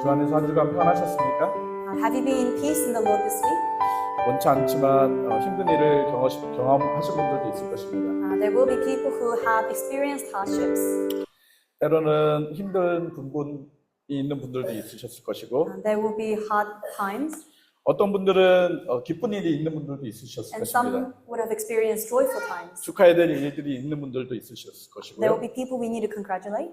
주 안에서 한 주간 평안하셨습니까? Have you been in peace in the Lord this week? 원치 않지만 힘든 일을 경험하신 분들도 있을 것입니다. There will be people who have experienced hardships. 때로는 힘든 부분이 있는 분들도 있으셨을 것이고 There will be hard times, 어떤 분들은 기쁜 일이 있는 분들도 있으셨을 and 것입니다. some would have experienced joyful times. 축하해야 될 일들이 있는 분들도 있으셨을 There will 것이고요. be people we need to congratulate.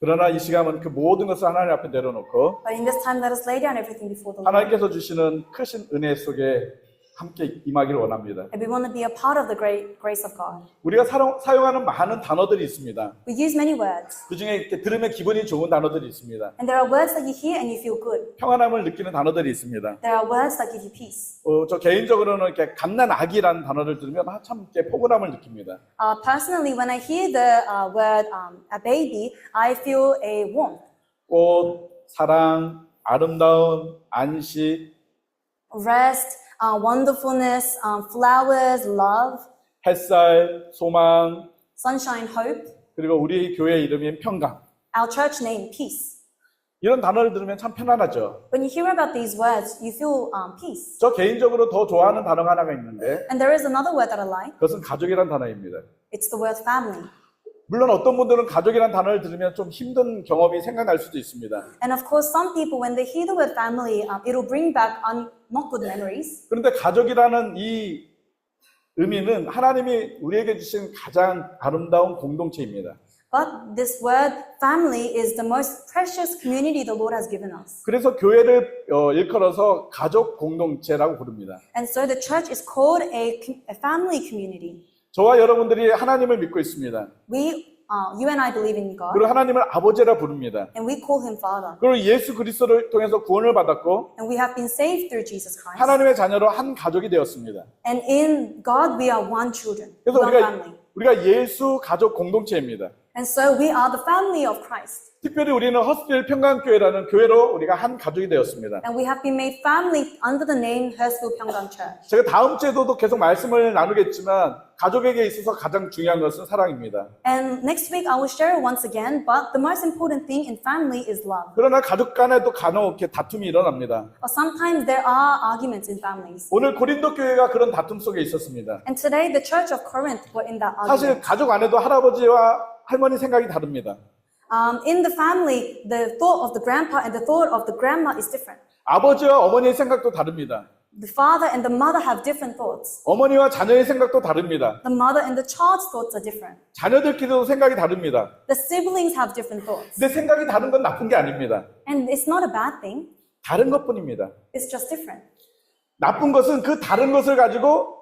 그러나 이 시간은 그 모든 것을 하나님 앞에 내려놓고 But in this time, let us lay down everything before the Lord. 하나님께서 주시는 크신 은혜 속에 함께 임하기를 원합니다. And we want to be a part of the great grace of God. 우리가 사용하는 많은 단어들이 있습니다. We use many words. 그 중에 이렇게 들으면 기분이 좋은 단어들이 있습니다. And there are words that you hear and you feel good. 평안함을 느끼는 단어들이 있습니다. There are words that give you peace. 저 개인적으로는 이렇게 갓난아기라는 단어를 들으면 참 이렇게 포근함을 느낍니다. Personally, when I hear the word a baby, I feel a warmth. 꽃, 사랑, 아름다움, 안식, Rest, wonderfulness, flowers, love, 햇살, 소망, sunshine, hope. 그리고 우리 교회 이름인 평강. Our church name, peace. 이런 단어를 들으면 참 편안하죠. When you hear about these words, you feel peace. 저 개인적으로 더 좋아하는 단어가 하나가 있는데 And there is another word that I like. 그것은 가족이란 단어입니다. It's the word family. 물론 어떤 분들은 가족이란 단어를 들으면 좀 힘든 경험이 생각날 수도 있습니다. And of course, some people, when they hear the word family, it'll bring back not good memories. 그런데 가족이라는 이 의미는 하나님이 우리에게 주신 가장 아름다운 공동체입니다. But this word family is the most precious community the Lord has given us. 그래서 교회를 일컬어서 가족 공동체라고 부릅니다. And so the church is called a family community. 저와 여러분들이 하나님을 믿고 있습니다. You and I believe in God, 그리고 하나님을 아버지라 부릅니다. and we call Him Father. 그리고 예수 그리스도를 통해서 구원을 받았고 And we have been saved through Jesus Christ. 하나님의 자녀로 한 가족이 되었습니다. And in God, we are one children, 그래서 one family. 우리가 예수 가족 공동체입니다. And so we are the family of Christ. 특별히 우리는 허스필 평강교회라는 교회로 우리가 한 가족이 되었습니다. And we have been made family under the name Hurstville Pyeonggang Church. 제가 다음 주에도 계속 말씀을 나누겠지만 가족에게 있어서 가장 중요한 것은 사랑입니다. And next week I will share it once again, but the most important thing in family is love. 그러나 가족 간에도 간혹 이렇게 다툼이 일어납니다. But sometimes there are arguments in families. 오늘 고린도 교회가 그런 다툼 속에 있었습니다. And today the Church of Corinth were in that 사실 argument. 가족 안에도 할아버지와 할머니 생각이 다릅니다. In the family, the thought of the grandpa and the thought of the grandma is different. 아버지와 어머니의 생각도 다릅니다. The father and the mother have different thoughts. 어머니와 자녀의 생각도 다릅니다. The mother and the child's thoughts are different. 자녀들끼리도 생각이 다릅니다. The siblings have different thoughts. 근데 생각이 다른 건 나쁜 게 아닙니다. And it's not a bad thing, 다른 것뿐입니다. it's just different. 나쁜 것은 그 다른 것을 가지고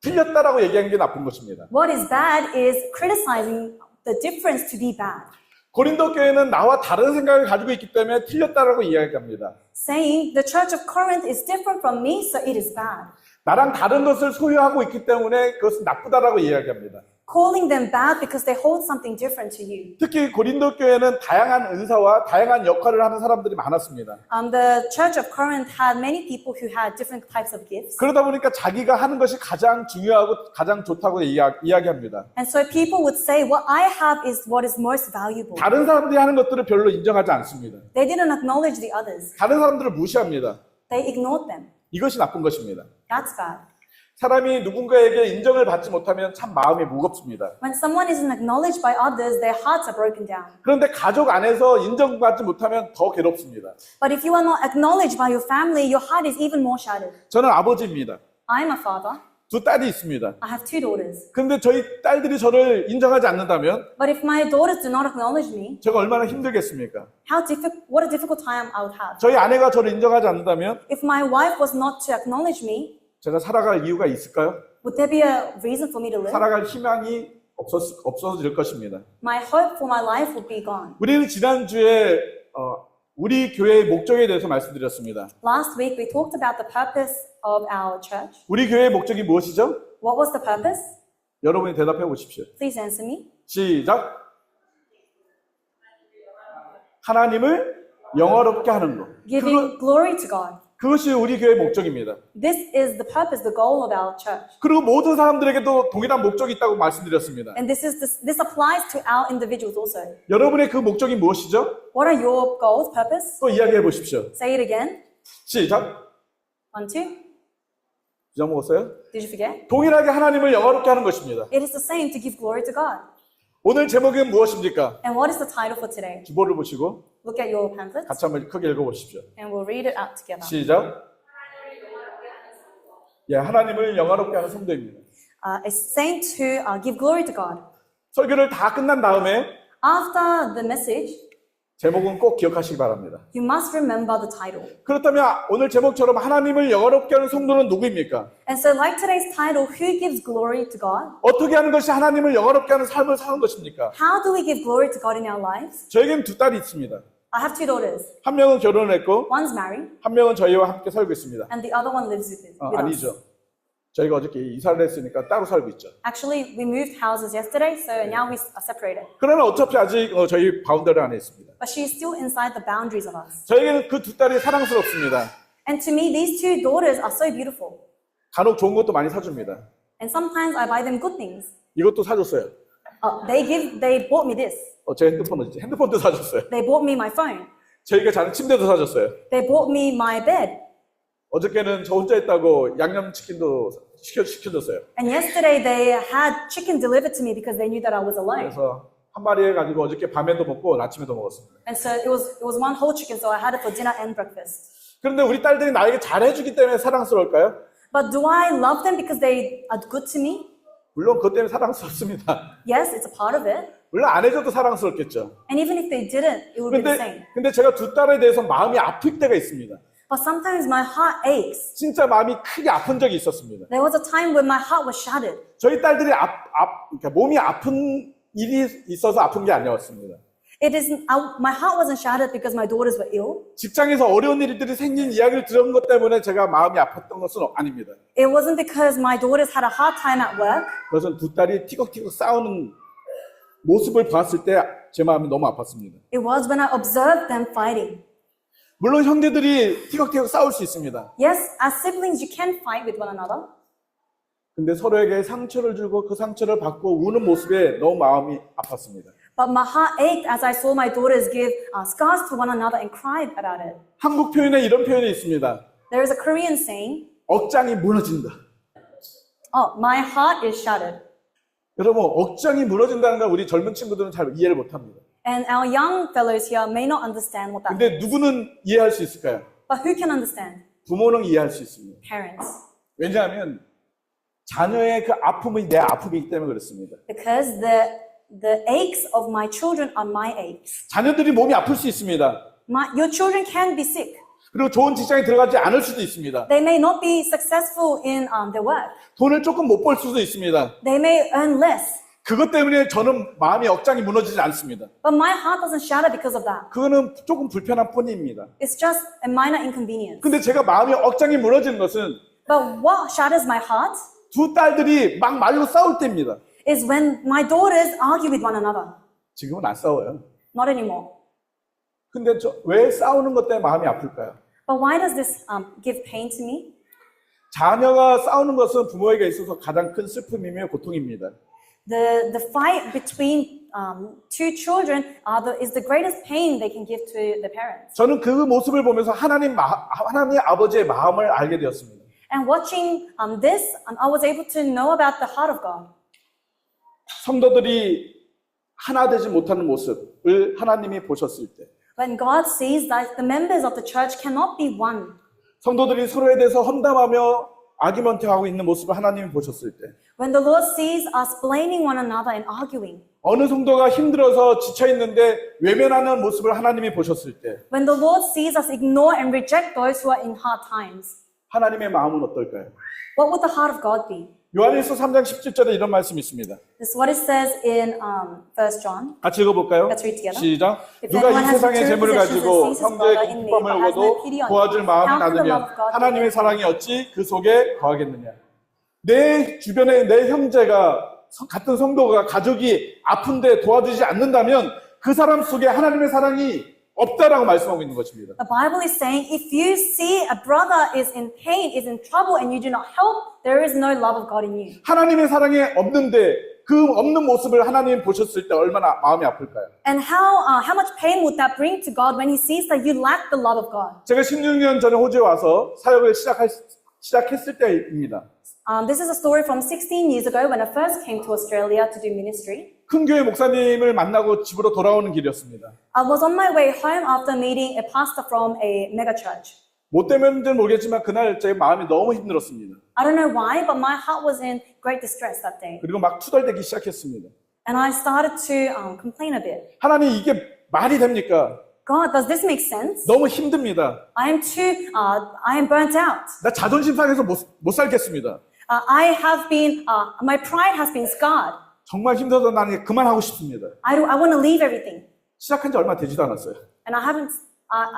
틀렸다라고 얘기하는 게 나쁜 것입니다. What is bad is criticizing the difference to be bad. 고린도 교회는 나와 다른 생각을 가지고 있기 때문에 틀렸다라고 이야기합니다. Saying the Church of Corinth is different from me, so it is bad. 나랑 다른 것을 소유하고 있기 때문에 그것은 나쁘다라고 이야기합니다. Calling them bad because they hold something different to you. 특히 고린도 교회는 다양한 은사와 다양한 역할을 하는 사람들이 많았습니다. The Church of Corinth had many people who had different types of gifts. 그러다 보니까 자기가 하는 것이 가장 중요하고 가장 좋다고 이야기합니다. And so people would say, what I have is what is most valuable. 다른 사람들이 하는 것들을 별로 인정하지 않습니다. They didn't acknowledge the others. 다른 사람들을 무시합니다. They ignored them. 이것이 나쁜 것입니다. That's bad. 사람이 누군가에게 인정을 받지 못하면 참 마음이 무겁습니다. When someone isn't acknowledged by others, their hearts are broken down. 그런데 가족 안에서 인정받지 못하면 더 괴롭습니다. But if you are not acknowledged by your family, your heart is even more shattered. 저는 아버지입니다. I'm a father. 두 딸이 있습니다. I have two daughters. 근데 저희 딸들이 저를 인정하지 않는다면 But if my daughters do not acknowledge me, 제가 얼마나 힘들겠습니까? what a difficult time I would have. 저희 아내가 저를 인정하지 않는다면 If my wife was not to acknowledge me, 제가 살아갈 이유가 있을까요? would there be a reason for me to live? 살아갈 희망이 없어질 것입니다. My hope for my life would be gone. 우리는 지난주에 우리 교회의 목적에 대해서 말씀드렸습니다. Last week we talked about the purpose of our church. 우리 교회의 목적이 무엇이죠? What was the purpose? 여러분이 대답해 보십시오. Please answer me. 시작. 하나님을 영화롭게 하는 것. Giving glory to God. 그것이 우리 교회의 목적입니다. This is the purpose, the goal of our church. 그리고 모든 사람들에게도 동일한 목적이 있다고 말씀드렸습니다. And this applies to our individuals also. 여러분의 그 목적이 무엇이죠? What are your goals, purpose? 또 이야기해 보십시오. Say it again. 시작. 1, 2. 잊어먹었어요? Did you forget? 동일하게 하나님을 영화롭게 하는 것입니다. It is the same to give glory to God. 오늘 제목은 무엇입니까? And what is the title for today? 주보를 보시고 Look at your pamphlets 같이 한번 크게 읽어보십시오. and we'll read it out together. 시작. 예, 하나님을 영화롭게 하는 성도입니다. It's saying to give glory to God. 설교를 다 끝난 다음에 After the message, 제목은 꼭 기억하시기 바랍니다. you must remember the title. 그렇다면 오늘 제목처럼 하나님을 영화롭게 하는 성도는 누구입니까? And so like today's title, who gives glory to God? 어떻게 하는 것이 하나님을 영화롭게 하는 삶을 사는 것입니까? How do we give glory to God in our lives? 저에게는 두 딸이 있습니다. I have 2 daughters. 한 명은 결혼을 했고 One's married 한 명은 저희와 함께 살고 있습니다. and the other one lives with us. 아니죠. 저희가 어저께 이사를 했으니까 따로 살고 있죠. Actually, we moved houses yesterday, so now we are separated. 그러나 어차피 아직 저희 바운더리 안에 있습니다. But she is still inside the boundaries of us. 저에게는 그 두 딸이 사랑스럽습니다. And to me, these 2 daughters are so beautiful. 간혹 좋은 것도 많이 사줍니다. And sometimes I buy them good things. 이것도 사줬어요. They bought me this. 제 핸드폰도 사줬어요. They bought me my phone. 저희가 자는 침대도 사줬어요. They bought me my bed. 어저께는 저 혼자 있다고 양념치킨도 시켜줬어요. And yesterday they had chicken delivered to me because they knew that I was alone. 그래서 한 마리 해가지고 어저께 밤에도 먹고 아침에도 먹었습니다. And so it was one whole chicken, so I had it for dinner and breakfast. 그런데 우리 딸들이 나에게 잘해주기 때문에 사랑스러울까요? But do I love them because they are good to me? 물론 그것 때문에 사랑스럽습니다. Yes, it's a part of it. 물론 안 해줘도 사랑스럽겠죠. And even if they didn't, it would be the same. 근데 제가 두 딸에 대해서 마음이 아플 때가 있습니다. But sometimes my heart aches. 진짜 마음이 크게 아픈 적이 있었습니다. There was a time when my heart was shattered. 저희 딸들이 그러니까 몸이 아픈 일이 있어서 아픈 게 아니었습니다. My heart wasn't shattered because my daughters were ill. 직장에서 어려운 일들이 생긴 이야기를 들은 것 때문에 제가 마음이 아팠던 것은 아닙니다. It wasn't because my daughters had a hard time at work. 그것은 두 딸이 티격티격 싸우는 모습을 봤을 때 제 마음이 너무 아팠습니다. It was when I observed them fighting. 물론 형제들이 티격태격 싸울 수 있습니다. Yes, as siblings, you can fight with one another. 근데 서로에게 상처를 주고 그 상처를 받고 우는 모습에 너무 마음이 아팠습니다. But my heart ached as I saw my daughters give scars to one another and cried about it. 한국 표현에 이런 표현이 있습니다. There is a Korean saying, 억장이 무너진다. my heart is shattered. 여러분, 억장이 무너진다는 건 우리 젊은 친구들은 잘 이해를 못합니다. And our young fellows here may not understand what that means. 근데 누구는 이해할 수 있을까요? But who can understand? 부모는 이해할 수 있습니다. Parents. 왜냐하면 자녀의 그 아픔이 내 아픔이기 때문에 그렇습니다. Because the aches of my children are my aches. 자녀들이 몸이 아플 수 있습니다. Your children can be sick. 그리고 좋은 직장에 들어가지 않을 수도 있습니다. They may not be successful in their work. 돈을 조금 못 벌 수도 있습니다. They may earn less. 그것 때문에 저는 마음이 억장이 무너지지 않습니다. But my heart doesn't shatter because of that. 그거는 조금 불편한 뿐입니다. It's just a minor inconvenience. 근데 제가 마음이 억장이 무너지는 것은 But what shatters my heart 두 딸들이 막 말로 싸울 때입니다. is when my daughters argue with one another. 지금은 안 싸워요. Not anymore. 근데 왜 싸우는 것 때문에 마음이 아플까요? But why does this give pain to me? 자녀가 싸우는 것은 부모에게 있어서 가장 큰 슬픔이며 고통입니다. The fight between 2 children is the greatest pain they can give to the parents. 저는 그 모습을 보면서 하나님 아버지의 마음을 알게 되었습니다. And watching this, I was able to know about the heart of God. 성도들이 하나 되지 못하는 모습을 하나님이 보셨을 때, When God sees that the members of the church cannot be one. 성도들이 서로에 대해서 험담하며 아기먼트하고 있는 모습을 하나님이 보셨을 때, When the Lord sees us blaming one another and arguing. 어느 성도가 힘들어서 지쳐 있는데 외면하는 모습을 하나님이 보셨을 때, When the Lord sees us ignore and reject those who are in hard times. 하나님의 마음은 어떨까요? What would the heart of God be? 요한일서 3장 17절에 이런 말씀이 있습니다. This is what it says in 1 John. 같이 읽어볼까요? Let's read together. 시작. If 누가 이 anyone has 세상의 material 재물을 possessions 가지고 and sees his 형제의 brother in need, 기쁨을 but has no 얻어도 pity on 도와줄 him, 마음이 how can the 나누면 love of God 하나님의 be 사랑이 어찌 그 속에 거하겠느냐. 내 주변에 내 형제가 같은 성도가 가족이 아픈데 도와주지 않는다면 그 사람 속에 하나님의 사랑이 없다라고 말씀하고 있는 것입니다. The Bible is saying if you see a brother is in pain, is in trouble, and you do not help, there is no love of God in you. 하나님의 사랑이 없는데 그 없는 모습을 하나님 보셨을 때 얼마나 마음이 아플까요? And how much pain would that bring to God when He sees that you lack the love of God? 제가 16년 전에 호주에 와서 사역을 시작했을 때입니다. This is a story from 16 years ago when I first came to Australia to do ministry. 큰 교회 목사님을 만나고 집으로 돌아오는 길이었습니다. I was on my way home after meeting a pastor from a mega church. 뭐 때문인지는 모르겠지만 그날 제 마음이 너무 힘들었습니다. I don't know why, but my heart was in great distress that day. 그리고 막 투덜대기 시작했습니다. And I started to complain a bit. 하나님 이게 말이 됩니까? God, does this make sense? 너무 힘듭니다. I am burnt out. 나 자존심 상해서 못 살겠습니다. My pride has been scarred. 정말 힘들어서 나는 그만하고 싶습니다. I want to leave everything. 시작한 지 얼마 되지도 않았어요. And I haven't,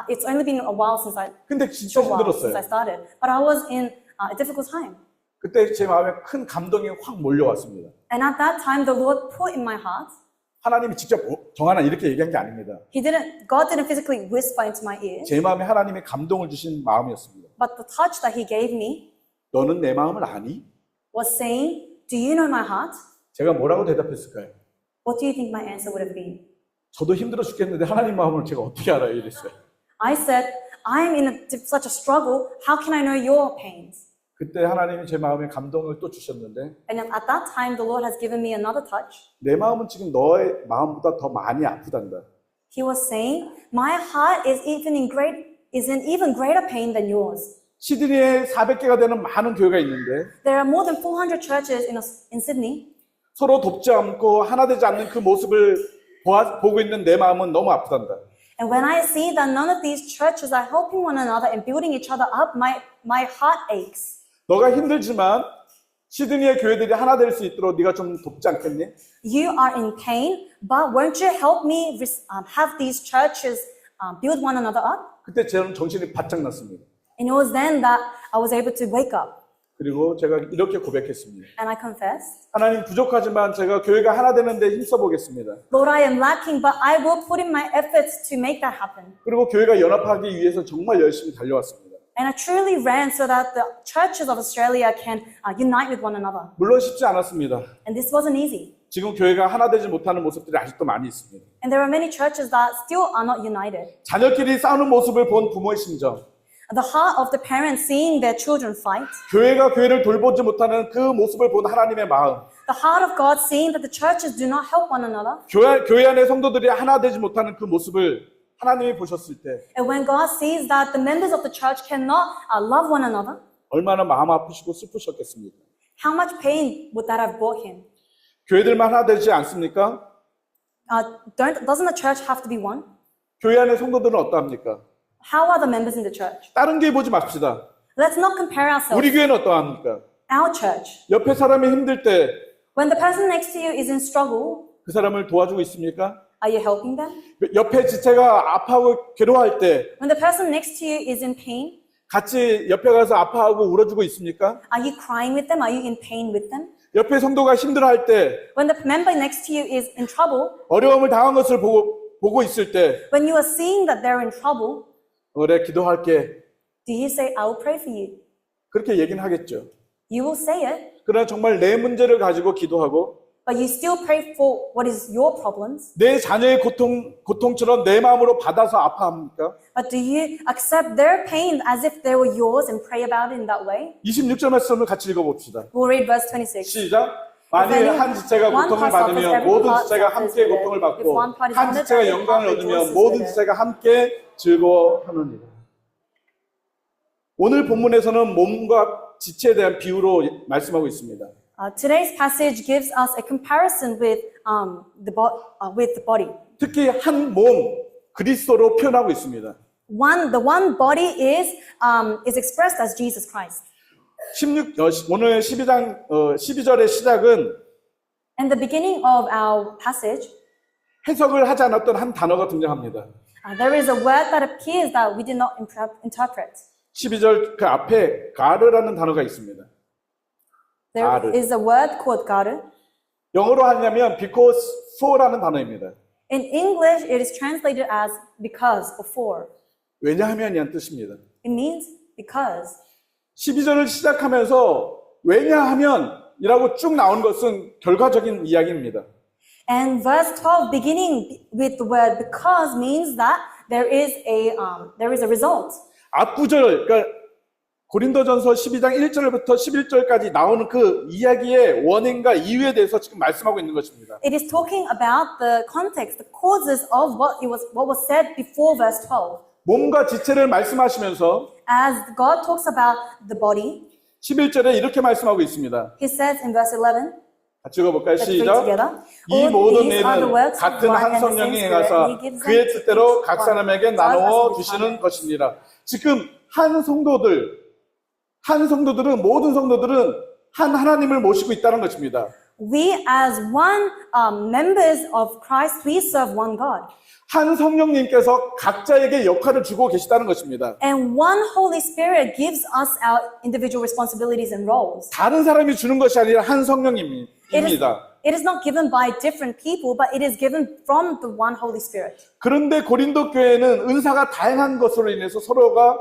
it's only been a while since 근데 진짜 힘들었어요. I started. But I was in a difficult time. 그때 제 마음에 큰 감동이 확 몰려왔습니다. And at that time, the Lord put in my heart, 하나님이 직접 정하나 이렇게 얘기한 게 아닙니다. God didn't physically whisper into my ear, 제 마음에 하나님이 감동을 주신 마음이었습니다. but the touch that He gave me 너는 내 마음을 아니? was saying, do you know my heart? 제가 뭐라고 대답했을까요? What do you think my answer would have been? 저도 힘들어 죽겠는데 하나님 마음을 제가 어떻게 알아요? 이랬어요. I said, I'm in such a struggle. How can I know your pains? 그때 하나님이 제 마음에 감동을 또 주셨는데 And at that time, the Lord has given me another touch. 내 마음은 지금 너의 마음보다 더 많이 아프단다. He was saying, my heart is in even greater pain than yours. 시드니에 400개가 되는 많은 교회가 있는데 There are more than 400 churches in Sydney. 서로 돕지 않고 하나 되지 않는 그 모습을 보고 있는 내 마음은 너무 아프단다. And when I see that none of these churches are helping one another and building each other up, my heart aches. 너가 힘들지만 시드니의 교회들이 하나 될 수 있도록 네가 좀 돕지 않겠니? You are in pain, but won't you help me have these churches build one another up? 그때 저는 정신이 바짝 났습니다. And it was then that I was able to wake up. 그리고 제가 이렇게 고백했습니다. And I confessed, 하나님 부족하지만 제가 교회가 하나 되는데 힘써 보겠습니다. Lord, I am lacking, but I will put in my efforts to make that happen. 그리고 교회가 연합하기 위해서 정말 열심히 달려왔습니다. And I truly ran so that the churches of Australia can unite with one another. 물론 쉽지 않았습니다. And this wasn't easy. 지금 교회가 하나 되지 못하는 모습들이 아직도 많이 있습니다. And there are many churches that still are not united. 자녀끼리 싸우는 모습을 본 부모의 심정, The heart of the parents seeing their children fight. 교회가 교회를 돌보지 못하는 그 모습을 본 하나님의 마음, The heart of God seeing that the churches do not help one another. 교회 안의 성도들이 하나 되지 못하는 그 모습을 하나님이 보셨을 때 And when God sees that the members of the church cannot love one another, 얼마나 마음 아프시고 슬프셨겠습니까? how much pain would that have brought him? 교회들만 하나 되지 않습니까? Doesn't the church have to be one? 교회 안의 성도들은 어떠합니까? How are the members in the church? 다른 교회 보지 맙시다. Let's not compare ourselves. 우리 교회는 어떠합니까? Our church. 옆에 사람이 힘들 때 그 When the person next to you is in struggle, 사람을 도와주고 있습니까? are you helping them? 옆에 지체가 아파하고 괴로워할 때 When the person next to you is in pain, 같이 옆에 가서 아파하고 울어주고 있습니까? are you crying with them? Are you in pain with them? 옆에 성도가 힘들어할 때 When the member next to you is in trouble, 어려움을 당한 것을 보고 있을 때 when you are seeing that they're in trouble, 내가 기도할게. do you say, I will pray for you? 그렇게 얘기는 하겠죠. You will say it, 그러나 정말 내 문제를 가지고 기도하고 but you still pray for what is your problems. 내 자녀의 고통처럼 내 마음으로 받아서 아파합니까? But do you accept their pain as if they were yours and pray about it in that way? 26절 말씀을 같이 읽어봅시다. We'll read verse 26. 시작. 만일 한 지체가 고통을 받으면 모든 지체가 함께 고통을 받고 한 지체가 영광을 얻으면 모든 지체가 함께 즐거워하느니라. 오늘 본문에서는 몸과 지체에 대한 비유로 말씀하고 있습니다. Today's passage gives us a comparison with the body. 특히 한 몸 그리스도로 표현하고 있습니다. The one body is expressed as Jesus Christ. 오늘 12절의 시작은 And the beginning of our passage, 해석을 하지 않았던 한 단어가 등장합니다. there is a word that appears that we did not interpret. 12절 그 앞에 가르라는 단어가 있습니다. There 가르. is a word called garu. 영어로 하냐면 because for라는 단어입니다. In English, it is translated as because or for. 왜냐하면이란 뜻입니다. It means because. 12절을 시작하면서 왜냐하면이라고 쭉 나온 것은 결과적인 이야기입니다. And verse 12, beginning with the word because, means that there is a result. 앞구절, 그러니까 고린도전서 12장 1절부터 11절까지 나오는 그 이야기의 원인과 이유에 대해서 지금 말씀하고 있는 것입니다. It is talking about the context, the causes of what was said before verse 12. 몸과 지체를 말씀하시면서 As God talks about the body, 11절에 이렇게 말씀하고 있습니다. He says in verse 11, 같이 읽어볼까요? let's read 시작. together. 이 All 모든 these are the 일은 works of 같은 God 한 and the 성령이 same 행하사 Spirit. He gives them 그의 each 뜻대로 각 one 사람에게 as 나누어 he 주시는 determines. 것이니라. 지금 모든 성도들은 한 하나님을 모시고 있다는 것입니다. We as one members of Christ, we serve one God. 한 성령님께서 각자에게 역할을 주고 계시다는 것입니다. And one Holy Spirit gives us our individual responsibilities and roles. 다른 사람이 주는 것이 아니라 한 성령님입니다. It is not given by different people, but it is given from the one Holy Spirit. 그런데 고린도 교회는 은사가 다양한 것으로 인해서 서로가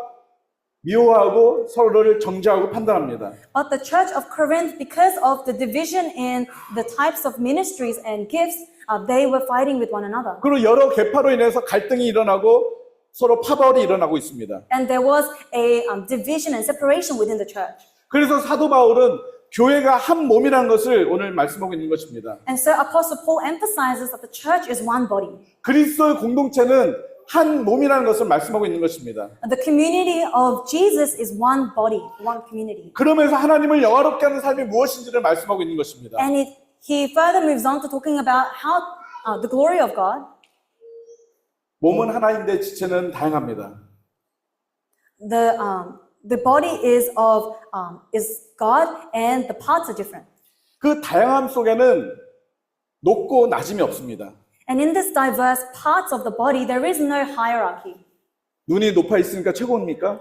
미워하고 서로를 정죄하고 판단합니다. But the church of Corinth, because of the division in the types of ministries and gifts, they were fighting with one another. 그리고 여러 계파로 인해서 갈등이 일어나고 서로 파벌이 일어나고 있습니다. And there was a division and separation within the church. 그래서 사도 바울은 교회가 한 몸이라는 것을 오늘 말씀하고 있는 것입니다. And so Apostle Paul emphasizes that the church is one body. 그리스도의 공동체는 한 몸이라는 것을 말씀하고 있는 것입니다. The community of Jesus is one body, one community. 그러면서 하나님을 영화롭게 하는 삶이 무엇인지를 말씀하고 있는 것입니다. And he further moves on to talking about how the glory of God. 몸은 하나인데 지체는 다양합니다. The body is God and the parts are different. 그 다양함 속에는 높고 낮음이 없습니다. And in this diverse parts of the body, there is no hierarchy. 눈이 높아 있으니까 최고입니까?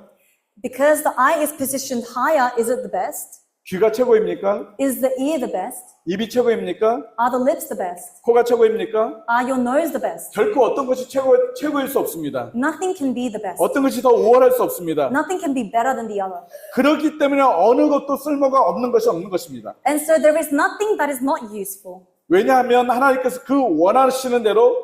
Because the eye is positioned higher, is it the best? 귀가 최고입니까? Is the ear the best? 입이 최고입니까? Are the lips the best? 코가 최고입니까? Are your nose the best? 결코 어떤 것이 최고일 수 없습니다. Nothing can be the best. 어떤 것이 더 우월할 수 없습니다. Nothing can be better than the other. 그렇기 때문에 어느 것도 쓸모가 없는 것이 없는 것입니다. And so there is nothing that is not useful. 왜냐하면 하나님께서 그 원하시는 대로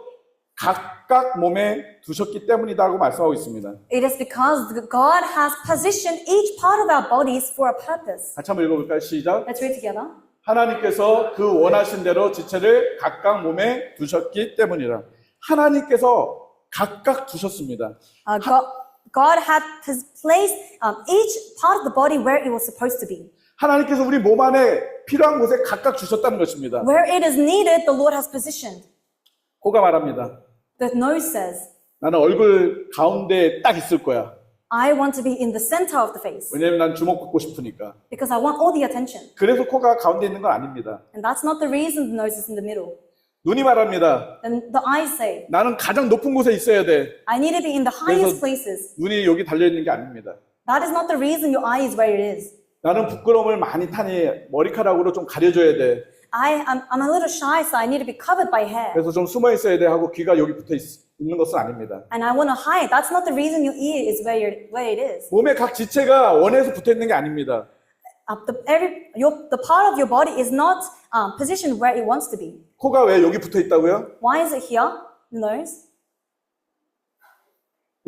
각각 몸에 두셨기 때문이다라고 말씀하고 있습니다. It is because God has positioned each part of our bodies for a purpose. 같이 한번 읽어볼까요? 시작. Let's read together. 하나님께서 그 원하신 대로 지체를 각각 몸에 두셨기 때문이라. 하나님께서 각각 두셨습니다. God had placed each part of the body where it was supposed to be. 하나님께서 우리 몸 안에 필요한 곳에 각각 주셨다는 것입니다. Where it is needed, the Lord has positioned. 코가 말합니다. The nose says, 나는 얼굴 가운데에 딱 있을 거야. I want to be in the center of the face 왜냐하면 난 주목받고 싶으니까. because I want all the attention. 그래서 코가 가운데 있는 건 아닙니다. And that's not the reason the nose is in the middle. 눈이 말합니다. Then the eyes say, 나는 가장 높은 곳에 있어야 돼. I need to be in the highest 그래서 places. 눈이 여기 달려있는 게 아닙니다. That is not the reason your eye is where it is. 나는 부끄러움을 많이 타니 머리카락으로 좀 가려줘야 돼. I'm a little shy, so I need to be covered by hair. 그래서 좀 숨어 있어야 돼 하고 귀가 여기 붙어 있는 것은 아닙니다. And I want to hide. That's not the reason your ear is where it is. 몸의 각 지체가 원해서 붙어 있는 게 아닙니다. The part of your body is not positioned where it wants to be. 코가 왜 여기 붙어 있다고요? Why is it here? Nose.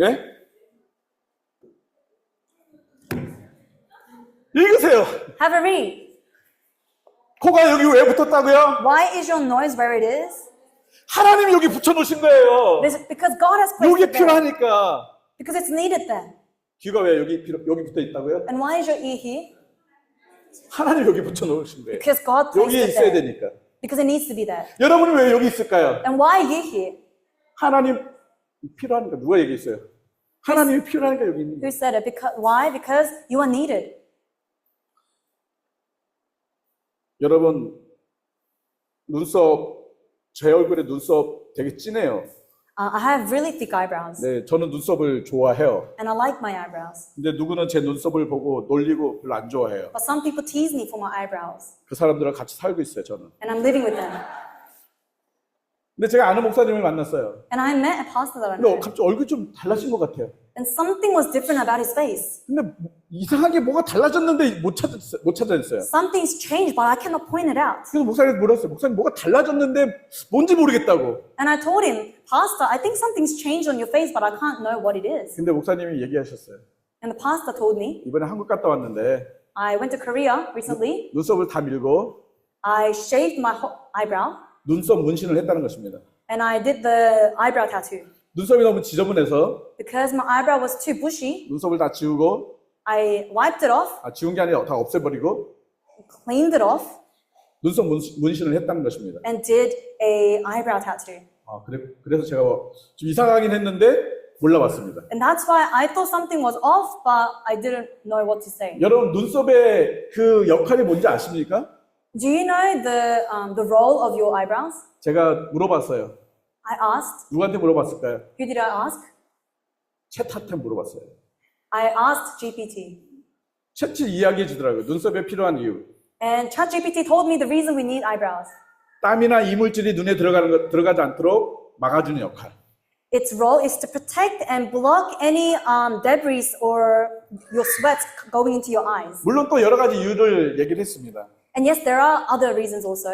예? 읽으세요. Have a read. 코가 여기 왜 붙었다고요? Why is your nose where it is? 하나님이 여기 붙여놓으신 거예요. Because God has placed 여기 it there. 필요하니까. Because it's needed there. 귀가 왜 여기 붙어 있다고요? And why is your ear here? 하나님 여기 붙여놓으신 거예요. Because God placed 여기에 it 있어야 there. 되니까. Because it needs to be there. 여러분은 왜 여기 있을까요? And why are you here? 하나님 필요하니까. 누가 얘기했어요? 하나님이 필요하니까 여기 있는 거예요. Who said it? Why? Because you are needed. 여러분 눈썹, 제 얼굴에 눈썹 되게 진해요. I have really thick eyebrows. 네, 저는 눈썹을 좋아해요. And I like my eyebrows. 근데 누구는 제 눈썹을 보고 놀리고 별로 안 좋아해요. But some people tease me for my eyebrows. 그 사람들과 같이 살고 있어요, 저는. And I'm living with them. 근데 제가 아는 목사님을 만났어요. And I met a pastor that I 근데 know. 갑자기 얼굴이 좀 달라진 것 같아요. And something was different about his face. 근데 이상하게 뭐가 달라졌는데 못 찾아냈어요. Something's changed, but I cannot point it out. 그래서 목사님한테 물었어요. 목사님 뭐가 달라졌는데 뭔지 모르겠다고. And I told him, Pastor, I think something's changed on your face, but I can't know what it is. 근데 목사님이 얘기하셨어요. And the pastor told me, 이번에 한국 갔다 왔는데 I went to Korea recently. 눈썹을 다 밀고 I shaved my eyebrow 눈썹 문신을 했다는 것입니다. and I did the eyebrow tattoo. 눈썹이 너무 지저분해서 Because my eyebrow was too bushy, 눈썹을 다 지우고 I wiped it off, 지운 게 아니라 다 없애버리고 cleaned it off, 눈썹 문신을 했다는 것입니다. and did a eyebrow tattoo. 그래서 제가 좀 이상하긴 했는데 몰라봤습니다. And that's why I thought something was off, but I didn't know what to say. 여러분 눈썹의 그 역할이 뭔지 아십니까? Do you know the role of your eyebrows? 제가 물어봤어요. I asked. 누구한테 물어봤을까요? Who did I ask? 챗한테 물어봤어요. I asked GPT. 챗이 이야기해 주더라고요. 눈썹에 필요한 이유. And ChatGPT told me the reason we need eyebrows. 땀이나 이물질이 눈에 들어가지 않도록 막아주는 역할. Its role is to protect and block any debris or your sweat going into your eyes. 물론 또 여러 가지 이유를 얘기를 했습니다. And yes, there are other reasons also.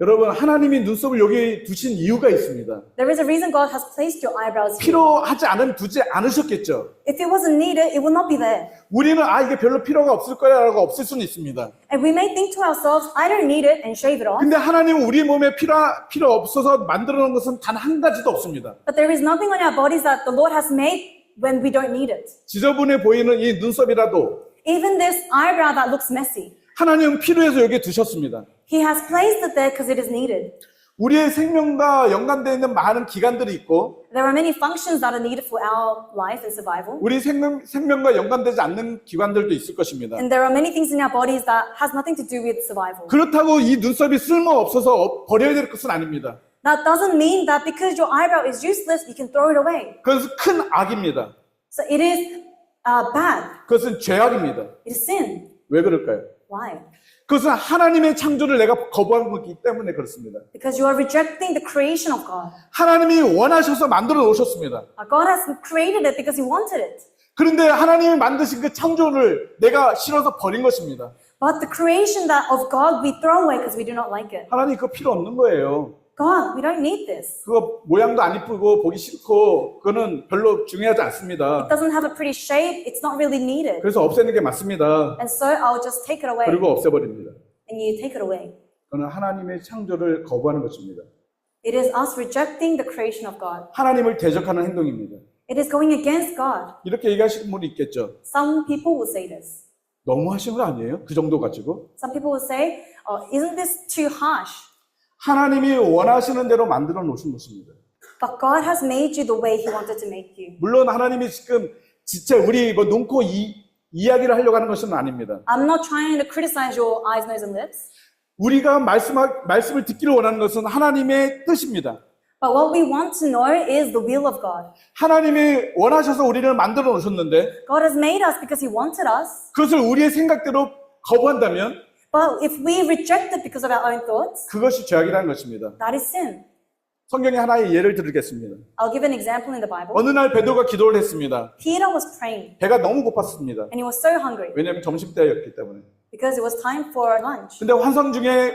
여러분 하나님이 눈썹을 여기 두신 이유가 있습니다. There is a reason God has placed your eyebrows here. 필요하지 않으면 두지 않으셨겠죠. If it wasn't needed, it would not be there. 우리는 이게 별로 필요가 없을 거야 라고 없앨 수는 있습니다. And we may think to ourselves, I don't need it, and shave it off. 근데 하나님은 우리 몸에 필요 없어서 만들어 놓은 것은 단 한 가지도 없습니다. But there is nothing on our bodies that the Lord has made when we don't need it. 지저분해 보이는 이 눈썹이라도 Even this eyebrow that looks messy, 하나님은 필요해서 여기에 두셨습니다. He has placed it there because it is needed. 우리의 생명과 연관되어 있는 많은 기관들이 있고 There are many functions that are needed for our life and survival. 우리 생명과 연관되지 않는 기관들도 있을 것입니다. And there are many things in our bodies that has nothing to do with survival. 그렇다고 이 눈썹이 쓸모없어서 버려야 될 것은 아닙니다. That doesn't mean that because your eyebrow is useless, you can throw it away. 그것은 큰 악입니다. So it is bad. 그것은 죄악입니다. It is sin. 왜 그럴까요? Why? 그것은 하나님의 창조를 내가 거부한 거기 때문에 그렇습니다. Because you are rejecting the creation of God. 하나님이 원하셔서 만들어 놓으셨습니다. God has created it because He wanted it. 그런데 하나님이 만드신 그 창조를 내가 싫어서 버린 것입니다. But the creation that of God we throw away because we do not like it. 하나님 그거 필요 없는 거예요. God, we don't need this. 그거 모양도 안 이쁘고 보기 싫고 그거는 별로 중요하지 않습니다. It doesn't have a pretty shape. It's not really needed. 그래서 없애는 게 맞습니다. And so I'll just take it away. 그리고 없애버립니다. And you take it away. 그는 하나님의 창조를 거부하는 것입니다. It is us rejecting the creation of God. 하나님을 대적하는 행동입니다. It is going against God. 이렇게 얘기하시는 분이 있겠죠. Some people will say this. 너무 하신 거 아니에요? 그 정도 가지고? Some people will say, isn't this too harsh? 하나님이 원하시는 대로 만들어 놓으신 것입니다. But God has made you the way He wanted to make you. 물론 하나님이 지금 진짜 우리 눈코 이야기를 하려고 하는 것은 아닙니다. I'm not trying to criticize your eyes, nose, and lips. 우리가 말씀을 듣기를 원하는 것은 하나님의 뜻입니다. But what we want to know is the will of God. 하나님이 원하셔서 우리를 만들어 놓으셨는데 God has made us because He wanted us. 그것을 우리의 생각대로 거부한다면 But if we reject it because of our own thoughts, 그것이 죄악이라는 것입니다. that is sin. 성경에 하나의 예를 드리겠습니다. I'll give an example in the Bible. 어느 날 베드로가 기도를 했습니다. Peter was praying 배가 너무 고팠습니다. and he was so hungry 왜냐하면 점심때였기 때문에. because it was time for lunch. 근데 환상 중에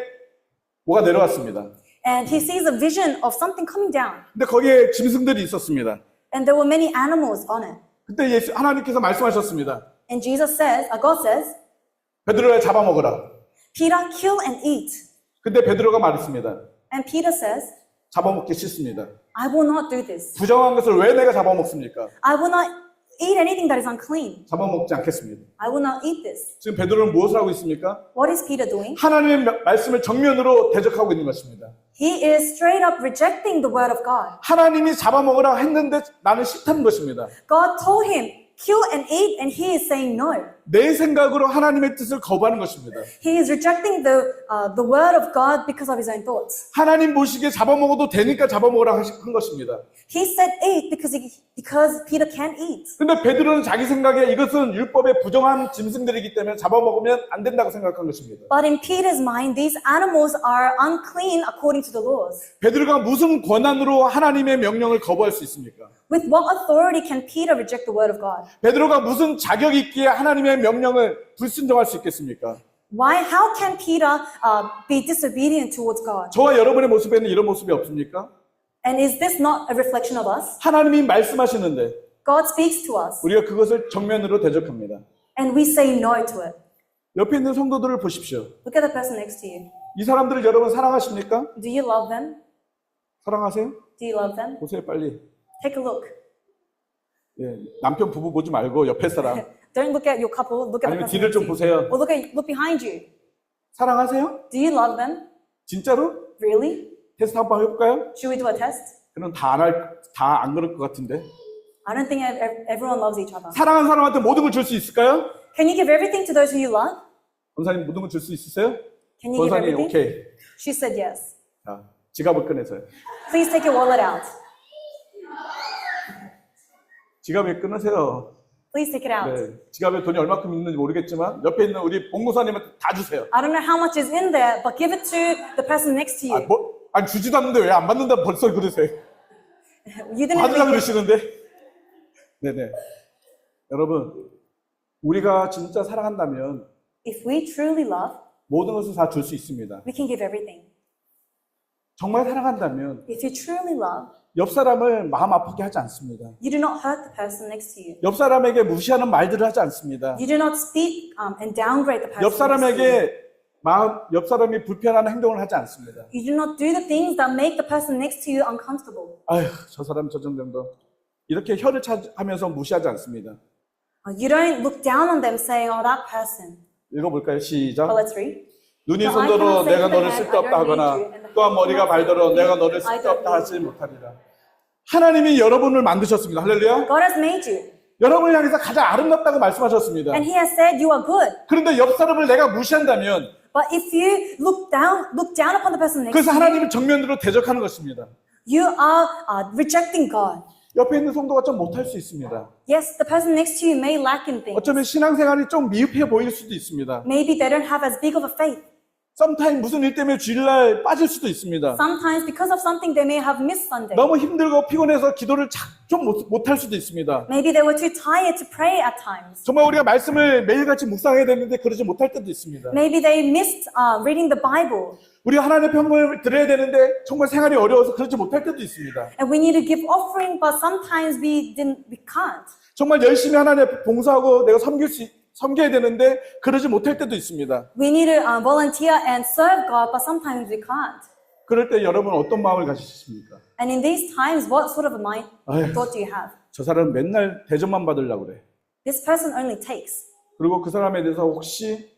뭐가 내려왔습니다. And he sees a vision of something coming down. 근데 거기에 짐승들이 있었습니다. And there were many animals on it. 그때 하나님께서 말씀하셨습니다. And Jesus says, God says, 베드로야 잡아먹어라. Peter, kill and eat. 근데 베드로가 말했습니다. And Peter says, 잡아먹기 싫습니다. I will not do this. 부정한 것을 왜 내가 잡아먹습니까? I will not eat anything that is unclean. 잡아먹지 않겠습니다. I will not eat this. 지금 베드로는 무엇을 하고 있습니까? What is Peter doing? 하나님의 말씀을 정면으로 대적하고 있는 것입니다. He is straight up rejecting the word of God. 하나님이 잡아먹으라 했는데 나는 싫다는 것입니다. God told him, kill and eat, and he is saying no. 내 생각으로 하나님의 뜻을 거부하는 것입니다. He is rejecting the word of God because of his own thoughts. 하나님 보시기에 잡아먹어도 되니까 잡아먹으라 한 것입니다. He said eat because Peter can't eat. 근데 베드로는 자기 생각에 이것은 율법에 부정한 짐승들이기 때문에 잡아먹으면 안 된다고 생각한 것입니다. But in Peter's mind, these animals are unclean according to the laws. 베드로가 무슨 권한으로 하나님의 명령을 거부할 수 있습니까? With what authority can Peter reject the word of God? 베드로가 무슨 자격이 있기에 하나님의 명령을 불순종할 수 있겠습니까? How can Peter be disobedient towards God? 저와 여러분의 모습에는 이런 모습이 없습니까? And is this not a reflection of us? 하나님이 말씀하시는데 God speaks to us, 우리가 그것을 정면으로 대적합니다. and we say no to it. 옆에 있는 성도들을 보십시오. Look at the person next to you. 이 사람들을 여러분 사랑하십니까? Do you love them? 사랑하세요? Do you love them? 보세요 빨리. Take a look. 예, 남편 부부 보지 말고 옆에 사람. Don't look at your couple, look at the 아니면 person 뒤를 next 좀 to you. 보세요. Or look behind you. 사랑하세요? Do you love them? 진짜로? Really? 테스트 한번 해볼까요? Should we do a test? 그럼 다 안 그럴 것 같은데. I don't think everyone loves each other. 사랑하는 사람한테 모든 걸 줄 수 있을까요? Can you give everything to those who you love? 권사님 모든 걸 줄 수 있으세요? Can you give 권사님 everything? 오케이. She said yes. 자, 지갑을 꺼내서요. Please take your wallet out. 지갑을 끊으세요. Please take it out. 네, 지갑에 돈이 얼마큼 있는지 모르겠지만 옆에 있는 우리 봉무사님한테 다 주세요. I don't know how much is in there, but give it to the person next to you. 아니 주지도 않는데 왜 안 받는다 벌써 그러세요? You didn't 받으려고 even 그러시는데. 네네. 여러분, 우리가 진짜 사랑한다면 If we truly love, 모든 것을 다 줄 수 있습니다. we can give everything. 정말 사랑한다면 If you truly love, 옆 사람을 마음 아프게 하지 않습니다. you do not hurt the person next to you. 옆 사람에게 무시하는 말들을 하지 않습니다. You do not speak and downgrade the person 옆 next to you. 사람에게 옆 사람이 불편한 행동을 하지 않습니다. You do not do the things that make the person next to you uncomfortable. 아휴, 저 사람 저 정도. 이렇게 혀를 하면서 무시하지 않습니다. You don't look down on them saying, oh, that person. 읽어볼까요? 시작. Well, let's read. 눈이 No, I 손더러 cannot say 내가 to the 너를 hand, 쓸데없다 I don't 하거나 need you, and the 또한 hand 머리가 cannot say 발더러 to the 내가 feet, 너를 I don't 쓸데없다 need 하지 you. 못하리라. 하나님이 여러분을 만드셨습니다. 할렐루야. God has made you, 여러분을 향해서 가장 아름답다고 말씀하셨습니다. and He has said you are good. 그런데 옆 사람을 내가 무시한다면 But if you look down upon the person next 그래서 to you, 하나님을 정면으로 대적하는 것입니다. you are rejecting God. 옆에 있는 성도가 좀 못할 수 있습니다. Yes, the person next to you may lack in things. 어쩌면 신앙생활이 좀 미흡해 보일 수도 있습니다. Maybe they don't have as big of a faith. sometimes 무슨 일 때문에 주일날 빠질 수도 있습니다. Sometimes because of something they may have missed Sunday. 너무 힘들고 피곤해서 기도를 좀 못할 수도 있습니다. Maybe they were too tired to pray at times. 정말 우리가 말씀을 매일같이 묵상해야 되는데 그러지 못할 때도 있습니다. Maybe they missed reading the Bible. 우리가 하나님의 평강을 드려야 되는데 정말 생활이 어려워서 그러지 못할 때도 있습니다. And we need to give offering, but sometimes we can't. 정말 열심히 하나님의 봉사하고 내가 섬겨야 되는데 그러지 못할 때도 있습니다. We need to volunteer and serve God, but sometimes we can't. 그럴 때 여러분 어떤 마음을 가지십니까? And in these times, what sort of a mind 아휴. thought do you have? 저 사람은 맨날 대접만 받으려고 그래. This person only takes. 그리고 그 사람에 대해서 혹시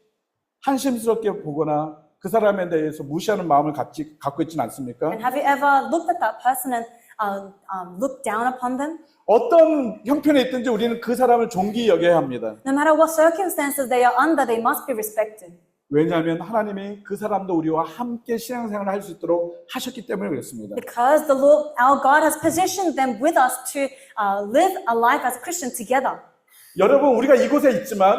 한심스럽게 보거나 그 사람에 대해서 무시하는 마음을 갖고 있지는 않습니까? And have you ever looked at that person and looked down upon them? 어떤 형편에 있든지 우리는 그 사람을 존귀 여겨야 합니다. No matter what circumstances they are under, they must be respected. 왜냐하면 하나님이 그 사람도 우리와 함께 신앙생활을 할 수 있도록 하셨기 때문에 그렇습니다. Because the Lord, our God, has positioned them with us to live a life as a Christian together. 여러분 우리가 이곳에 있지만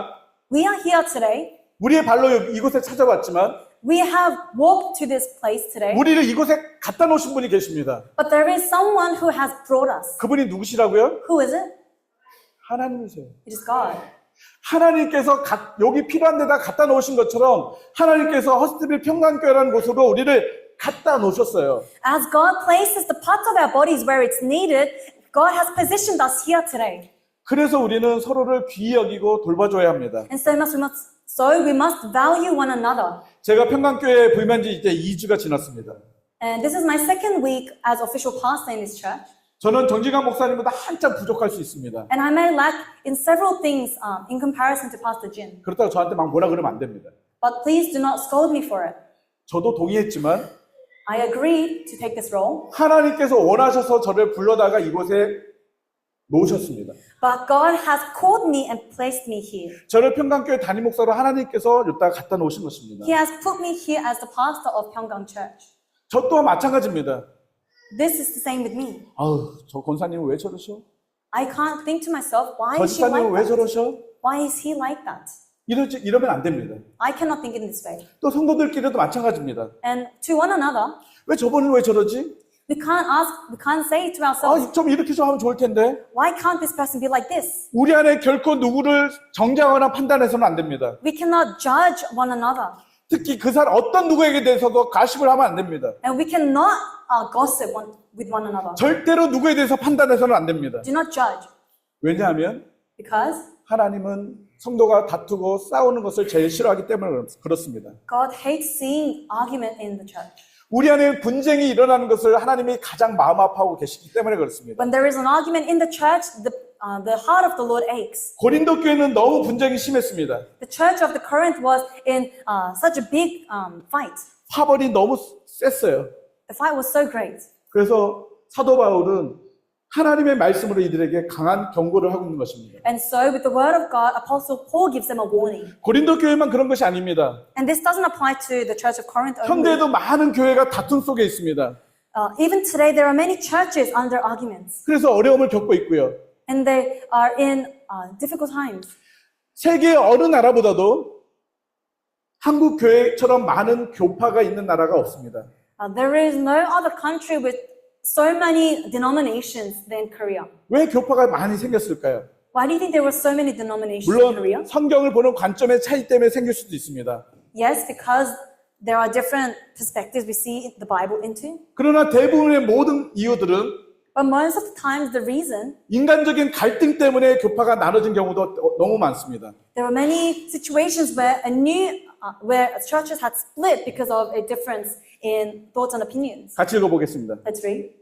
We are here today. 우리의 발로 이곳에 찾아왔지만 We have walked to this place today. 우리를 이곳에 갖다 놓으신 분이 계십니다. But there is someone who has brought us. 그분이 누구시라고요? Who is it? 하나님이세요. It is God. 하나님께서 여기 필요한 데다 갖다 놓으신 것처럼 하나님께서 허스티빌 평강교회라는 곳으로 우리를 갖다 놓으셨어요. As God places the parts of our bodies where it's needed, God has positioned us here today. 그래서 우리는 서로를 귀히 여기고 돌봐줘야 합니다. And so we must value one another. 제가 평강교회에 부임한 지 이제 2주가 지났습니다. And this is my second week as official pastor in this church. 저는 정진강 목사님보다 한참 부족할 수 있습니다. And I may lack in several things in comparison to Pastor Jin. 그렇다고 저한테 막 뭐라 그러면 안 됩니다. But please do not scold me for it. 저도 동의했지만 I agreed to take this role. 하나님께서 원하셔서 저를 불러다가 이곳에 놓으셨습니다. But God has called me and placed me here. 저를 평강교회 담임 목사로 하나님께서 여기다 갖다 놓으신 것입니다. He has put me here as the pastor of Pyeonggang Church. 저 또한 마찬가지입니다. This is the same with me. 아우, 저 권사님은 왜 저러셔? I can't think to myself, why 저 is she 집사님은 왜 like that? 저러셔? Why is he like that? 이러면 안 됩니다. I cannot think in this way. 또 성도들끼리도 마찬가지입니다. And to one another, 왜 저분은 왜 저러지? we can't say to ourselves, 좀 이렇게 좀 하면 좋을 텐데. why can't this person be like this? 우리 안에 결코 누구를 정죄하거나 판단해서는 안 됩니다. We cannot judge one another. 특히 그 사람 어떤 누구에게 대해서도 가십을 하면 안 됩니다. And we cannot gossip with one another. 절대로 누구에 대해서 판단해서는 안 됩니다. Do not judge. 왜냐하면 Because 하나님은 성도가 다투고 싸우는 것을 제일 싫어하기 때문에 그렇습니다. God hates seeing argument in the church. 우리 안에 분쟁이 일어나는 것을 하나님이 가장 마음 아파하고 계시기 때문에 그렇습니다. When there is an argument in the church, the heart of the Lord aches. 고린도 교회는 너무 분쟁이 심했습니다. The church of the Corinth was in such a big fight. 파벌이 너무 셌어요. The fight was so great. 그래서 사도 바울은 하나님의 말씀으로 이들에게 강한 경고를 하고 있는 것입니다. And so with the word of God, Apostle Paul gives them a warning. 고린도 교회만 그런 것이 아닙니다. And this doesn't apply to the church of Corinth only. 현대에도 많은 교회가 다툼 속에 있습니다. Even today, there are many churches under arguments. 그래서 어려움을 겪고 있고요. And they are in difficult times. 세계 어느 나라보다도 한국 교회처럼 많은 교파가 있는 나라가 없습니다. There is no other country with so many denominations than Korea. 왜 교파가 많이 생겼을까요? Why do you think there were so many denominations in Korea? 물론 성경을 보는 관점의 차이 때문에 생길 수도 있습니다. Yes, because there are different perspectives we see the Bible into. 그러나 대부분의 모든 이유들은 But most of the times, the reason 인간적인 갈등 때문에 교파가 나눠진 경우도 너무 많습니다. there are many situations where where churches had split because of a difference in thoughts and opinions. 같이 읽어보겠습니다. Let's read.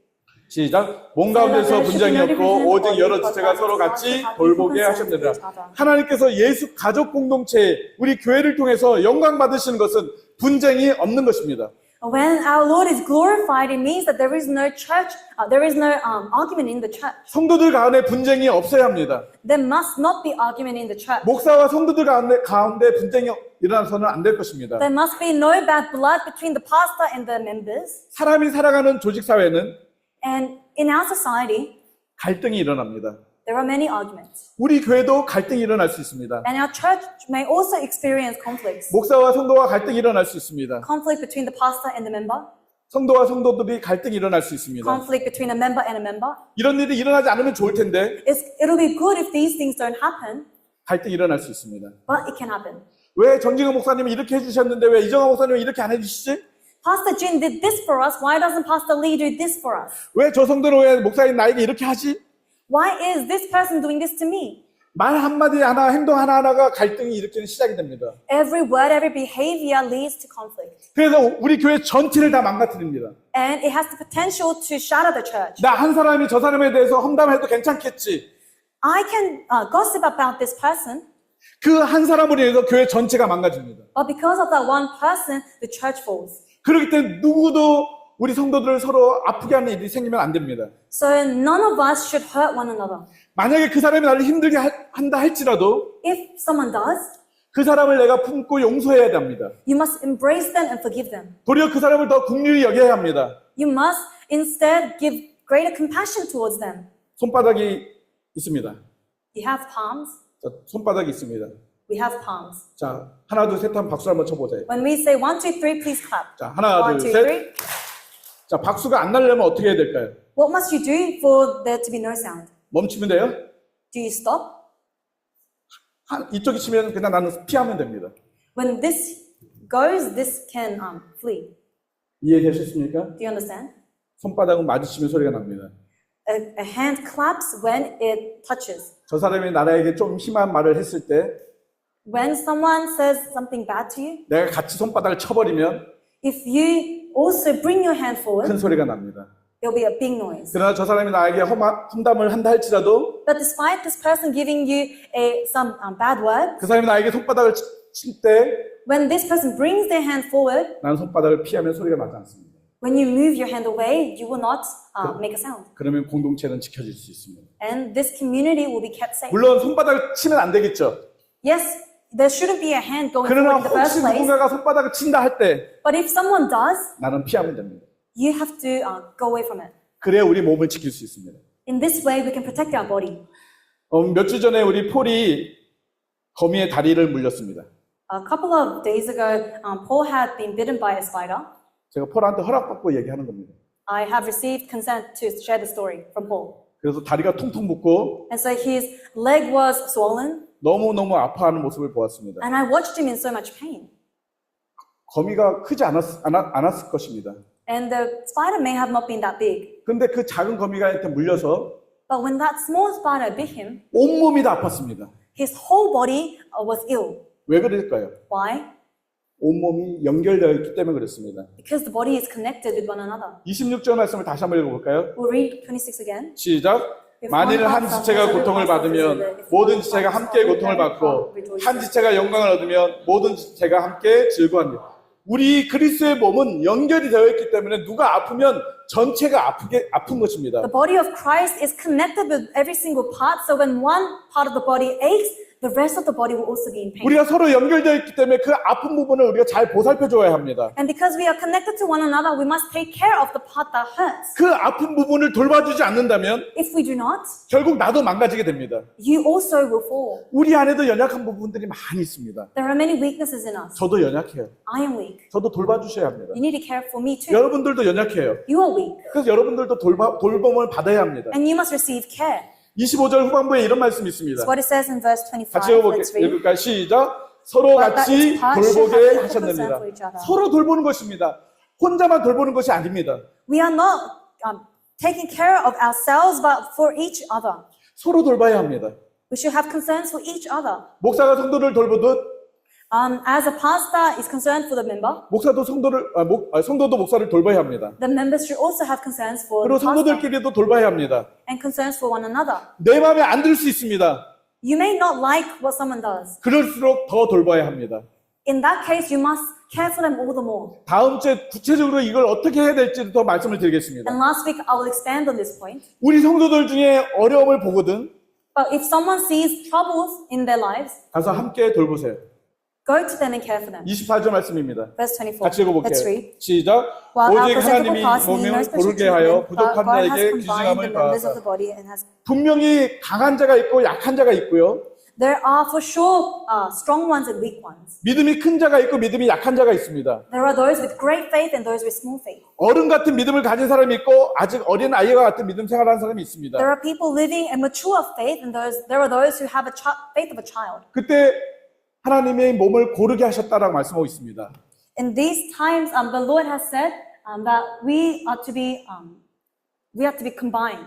시작. 몸 가운데서 분쟁이 없고 오직 여러 지체가 서로 같이 돌보게 하셨느니라. 하나님께서 예수 가족 공동체에 우리 교회를 통해서 영광 받으시는 것은 분쟁이 없는 것입니다. When our Lord is glorified, it means that there is no church, there is no argument in the church. 성도들 가운데 분쟁이 없어야 합니다. There must not be argument in the church. 목사와 성도들 가운데 분쟁이 일어나서는 안 될 것입니다. There must be no bad blood between the pastor and the members. 사람이 살아가는 조직 사회는 And in our society, 갈등이 일어납니다. there are many arguments. 우리 교회도 갈등이 일어날 수 있습니다. And our church may also experience conflicts. 목사와 성도와 갈등이 일어날 수 있습니다. Conflict between the pastor and the member. 성도와 성도들이 갈등이 일어날 수 있습니다. Conflict between a member and a member. 이런 일이 일어나지 않으면 좋을 텐데 It'll be good if these things don't happen, 갈등이 일어날 수 있습니다. but it can happen. 왜 정진호 목사님이 이렇게 해주셨는데 왜 이정화 목사님이 이렇게 안 해주시지? Pastor Jin did this for us. Why doesn't Pastor Lee do this for us? 왜 저 성도는 왜 목사님 나에게 이렇게 하지? Why is this person doing this to me? 말 한마디 하나, 행동 하나하나가 갈등이 일으키는 시작이 됩니다. Every word, every behavior leads to conflict. 그래서 우리 교회 전체를 다 망가뜨립니다. And it has the potential to shatter the church. 나 한 사람이 저 사람에 대해서 험담해도 괜찮겠지. I can gossip about this person, 그 한 사람으로 인해서 교회 전체가 망가집니다. but because of that one person, the church falls. 그렇기 때문에 누구도 우리 성도들을 서로 아프게 하는 일이 생기면 안 됩니다. So none of us should hurt one another. 만약에 그 사람이 나를 힘들게 한다 할지라도 If someone does, 그 사람을 내가 품고 용서해야 합니다. you must embrace them and forgive them. 도리어 그 사람을 더 긍휼히 여겨야 합니다. You must instead give greater compassion towards them. 손바닥이 있습니다. You have palms. 자, 손바닥이 있습니다. We have palms. 자, 하나, 둘, 셋 하면 박수 한번 쳐보세요. When we say 1, 2, 3, please clap. 자, 하나, 1, 둘, 2, 셋. 3. 자, 박수가 안 나려면 어떻게 해야 될까요? What must you do for there to be no sound? 멈추면 돼요? Do you stop? 이쪽이 치면 그냥 나는 피하면 됩니다. When this goes, this can flee. 이해되셨습니까? Do you understand? 손바닥은 마주치면 소리가 납니다. A hand claps when it touches. 저 사람이 나에게 좀 심한 말을 했을 때 When someone says something bad to you, 내가 같이 손바닥을 쳐버리면 if you also bring your hand forward, 큰 소리가 납니다. there'll be a big noise. 그러나 저 사람이 나에게 험담을 한다 할지라도 But despite this person giving you some bad words, 그 사람이 나에게 손바닥을 칠 때 when this person brings their hand forward, 나는 손바닥을 피하면 소리가 나지 않습니다. When you move your hand away, you will not make a sound. 그러면 공동체는 지켜질 수 있습니다. And this community will be kept safe. 물론 손바닥을 치면 안 되겠죠. Yes, there shouldn't be a hand going 그러나 forward in the first 혹시 place. 누군가가 손바닥을 친다 할 때 But if someone does, 나는 피하면 됩니다. you have to go away from it. 그래야 우리 몸을 지킬 수 있습니다. In this way, we can protect our body. 몇 주 전에 우리 폴이 거미의 다리를 물렸습니다. A couple of days ago, Paul had been bitten by a spider. 제가 폴한테 허락받고 얘기하는 겁니다. I have received consent to share the story from Paul. 그래서 다리가 퉁퉁 붓고 And so his leg was swollen, 너무너무 아파하는 모습을 보았습니다. and I watched him in so much pain. 거미가 크지 않았을 것입니다. And the spider may have not been that big. 근데 그 작은 거미가 물려서 But when that small spider bit him, 온몸이 다 아팠습니다. his whole body was ill. 왜 그럴까요? Why? 온몸이 연결되어 있기 때문에 그렇습니다. Because the body is connected with one another. 26절 말씀을 다시 한번 읽어볼까요? We'll read 26 again. 시작. 만일 한 지체가 고통을 받으면 모든 지체가 함께 고통을 받고 한 지체가 영광을 얻으면 모든 지체가 함께 즐거워합니다. 우리 그리스도의 몸은 연결이 되어 있기 때문에 누가 아프면 전체가 아픈 것입니다. The body of Christ is connected with every single part, so when one part of the body aches, the rest of the body will also be in pain. 우리가 서로 연결되어 있기 때문에 그 아픈 부분을 우리가 잘 보살펴 줘야 합니다. And because we are connected to one another, we must take care of the part that hurts. 그 아픈 부분을 돌봐주지 않는다면 If we do not, 결국 나도 망가지게 됩니다. you also will fall. 우리 안에도 연약한 부분들이 많이 있습니다. There are many weaknesses in us. 저도 연약해요. I am weak. 저도 돌봐주셔야 합니다. You need to care for me too. 여러분들도 연약해요. You are weak. 그래서 여러분들도 돌봄을 받아야 합니다. And you must receive care. 25절 후반부에 이런 말씀이 있습니다. That's what it says in verse 25. 같이 Let's read. 읽을까요? 시작. 서로 But that 같이 each part should 돌보게 have equal 하셨느니라. concern for each other. 서로 돌보는 것입니다. 혼자만 돌보는 것이 아닙니다. We are not taking care of ourselves, but for each other. 서로 돌봐야 합니다. We should have concerns for each other. 목사가 성도를 돌보듯 As a pastor is concerned for the member, 목사도 성도도 목사를 돌봐야 합니다. the members should also have concerns for 그리고 the pastor 성도들끼리도 돌봐야 합니다. and concerns for one another. 내 마음에 안 들 수 있습니다. You may not like what someone does. 그럴수록 더 돌봐야 합니다. In that case, you must care for them all the more. 다음 주에 구체적으로 이걸 어떻게 해야 될지 더 말씀을 드리겠습니다. And last week, I will expand on this point. 우리 성도들 중에 어려움을 보거든 But if someone sees troubles in their lives, 가서 함께 돌보세요. go to them and care for them. 24절 말씀입니다. Verse 24. 같이 읽어볼게요. Let's read. 시작. While our 오직 presentable 하나님이 parts need no 몸을 special 고르게 하여 treatment, but 부족한 God has 자에게 combined the 귀중함을 members of 더하사. the body and has. 분명히 강한 자가 있고 약한 자가 있고요. There are for sure strong ones and weak ones. 믿음이 큰 자가 있고 믿음이 약한 자가 있습니다. There are those with great faith and those with small faith. 어른 같은 믿음을 가진 사람이 있고 아직 어린 아이와 같은 믿음 생활하는 사람이 있습니다. There are people living a mature faith and there are those who have a faith of a child. 그때 하나님의 몸을 고르게 하셨다라고 말씀하고 있습니다. In these times, the Lord has said that we are to be combined.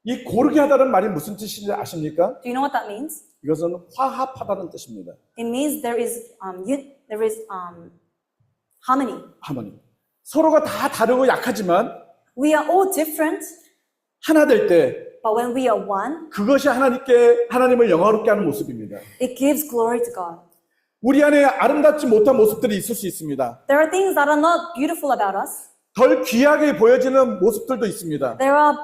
이 고르게 하다는 말이 무슨 뜻인지 아십니까? Do you know what that means? 이것은 화합하다는 뜻입니다. It means there is harmony. 하모니. 서로가 다 다르고 약하지만 We are all different, 하나 될 때 but when we are one, 그것이 하나님을 영화롭게 하는 모습입니다. it gives glory to God. 우리 안에 아름답지 못한 모습들이 있을 수 있습니다. There are things that are not beautiful about us. 덜 귀하게 보여지는 모습들도 있습니다. There are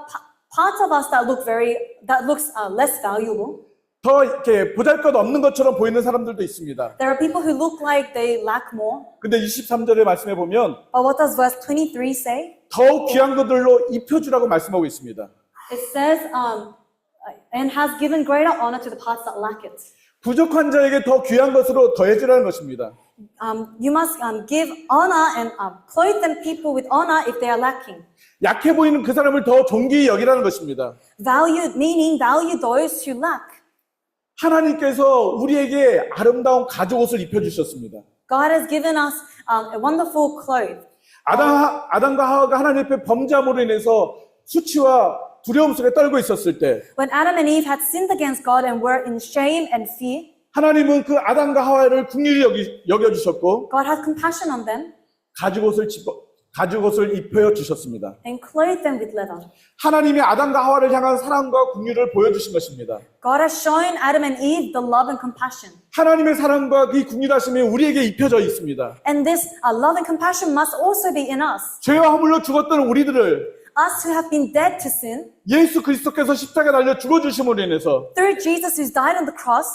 parts of us that looks less valuable. 더 이렇게 보잘것없는 것처럼 보이는 사람들도 있습니다. There are people who look like they lack more. 근데 23절의 말씀에 보면 But what does verse 23 say? 더욱 귀한 것들로 입혀주라고 말씀하고 있습니다. It says, and has given greater honor to the parts that lack it. 부족한 자에게 더 귀한 것으로 더해주라는 것입니다. You must give honor and clothe them people with honor if they are lacking. 약해 보이는 그 사람을 더 존귀히 여기라는 것입니다. Meaning value those who lack. 하나님께서 우리에게 아름다운 가죽옷을 입혀주셨습니다. God has given us a wonderful clothes. 아담과 하와가 하나님 앞에 범죄함으로 인해서 수치와 두려움 속에 떨고 있었을 때 When Adam and Eve had sinned against God and were in shame and fear, 하나님은 그 아담과 하와를 긍휼히 여겨주셨고 God had compassion on them. 가죽옷을 입혀 주셨습니다. and clothed them with leather. 하나님이 아담과 하와를 향한 사랑과 긍휼을 보여주신 것입니다. God has shown Adam and Eve the love and compassion. 하나님의 사랑과 이 긍휼하심이 우리에게 입혀져 있습니다. And this love and compassion must also be in us. 죄와 허물로 죽었던 우리들을 Us who have been dead to sin, 예수 그리스도께서 십자가에 달려 죽어주심으로 인해서 through Jesus who's died on the cross,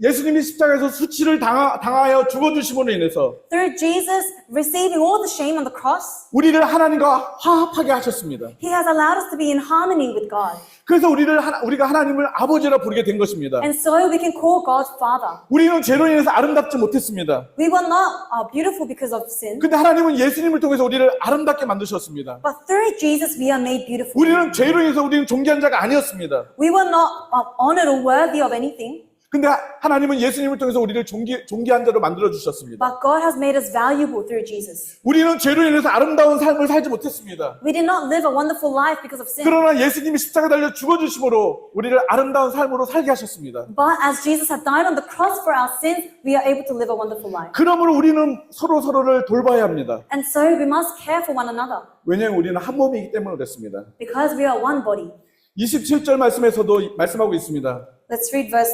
예수님이 십자가에서 수치를 당하여 죽어주심으로 인해서 through Jesus receiving all the shame on the cross, 우리를 하나님과 화합하게 하셨습니다. He has allowed us to be in harmony with God. 그래서 우리가 하나님을 아버지라 부르게 된 것입니다. And so we can call God Father. 우리는 죄로 인해서 아름답지 못했습니다. We were not beautiful because of sin, 근데 하나님은 예수님을 통해서 우리를 아름답게 만드셨습니다. but through Jesus we are made beautiful. 우리는 죄로 인해서 우리는 존귀한 자가 아니었습니다. We were not honored or worthy of anything, 근데 하나님은 예수님을 통해서 우리를 존귀한 자로 만들어 주셨습니다. but God has made us valuable through Jesus. 우리는 죄로 인해서 아름다운 삶을 살지 못했습니다. We did not live a wonderful life because of sin, 그러나 예수님이 십자가 달려 죽어주심으로 우리를 아름다운 삶으로 살게 하셨습니다. but as Jesus had died on the cross for our sins, we are able to live a wonderful life. 그러므로 우리는 서로를 돌봐야 합니다. And so we must care for one another 왜냐하면 우리는 한 몸이기 때문에 그렇습니다. because we are one body. 27절 말씀에서도 말씀하고 있습니다. Let's read verse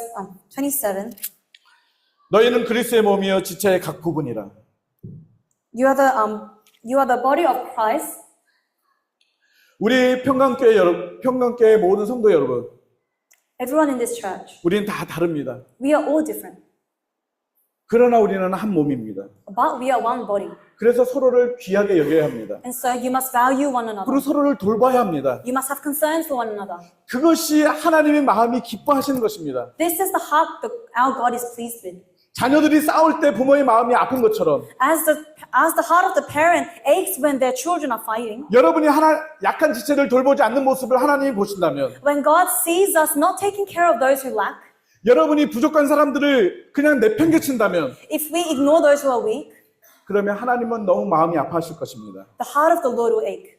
27. 너희는 그리스도의 몸이여 지체의 각 부분이라. You are the body of Christ. 우리 평강교회 모든 성도 여러분, Everyone in this church, 우리는 다 다릅니다. we are all different, 그러나 우리는 한 몸입니다. but we are one body. 그래서 서로를 귀하게 여겨야 합니다. And so you must value one another. 그리고 서로를 돌봐야 합니다. You must have concerns for one another. 그것이 하나님의 마음이 기뻐하시는 것입니다. This is the heart that our God is pleased with. 자녀들이 싸울 때 부모의 마음이 아픈 것처럼 As the heart of the parent aches when their children are fighting, 여러분이 약한 지체를 돌보지 않는 모습을 하나님이 보신다면 when God sees us not taking care of those who lack, 여러분이 부족한 사람들을 그냥 내팽개친다면 if we ignore those who are weak, 그러면 하나님은 너무 마음이 아파하실 것입니다. the heart of the Lord will ache.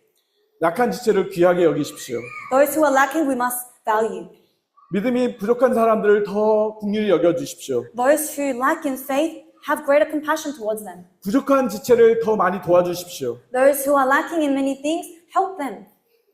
약한 지체를 귀하게 여기십시오. Those who are lacking, we must value. 믿음이 부족한 사람들을 더 긍휼히 여겨주십시오. Those who lack in faith, have greater compassion towards them. 부족한 지체를 더 많이 도와주십시오. Those who are lacking in many things, help them.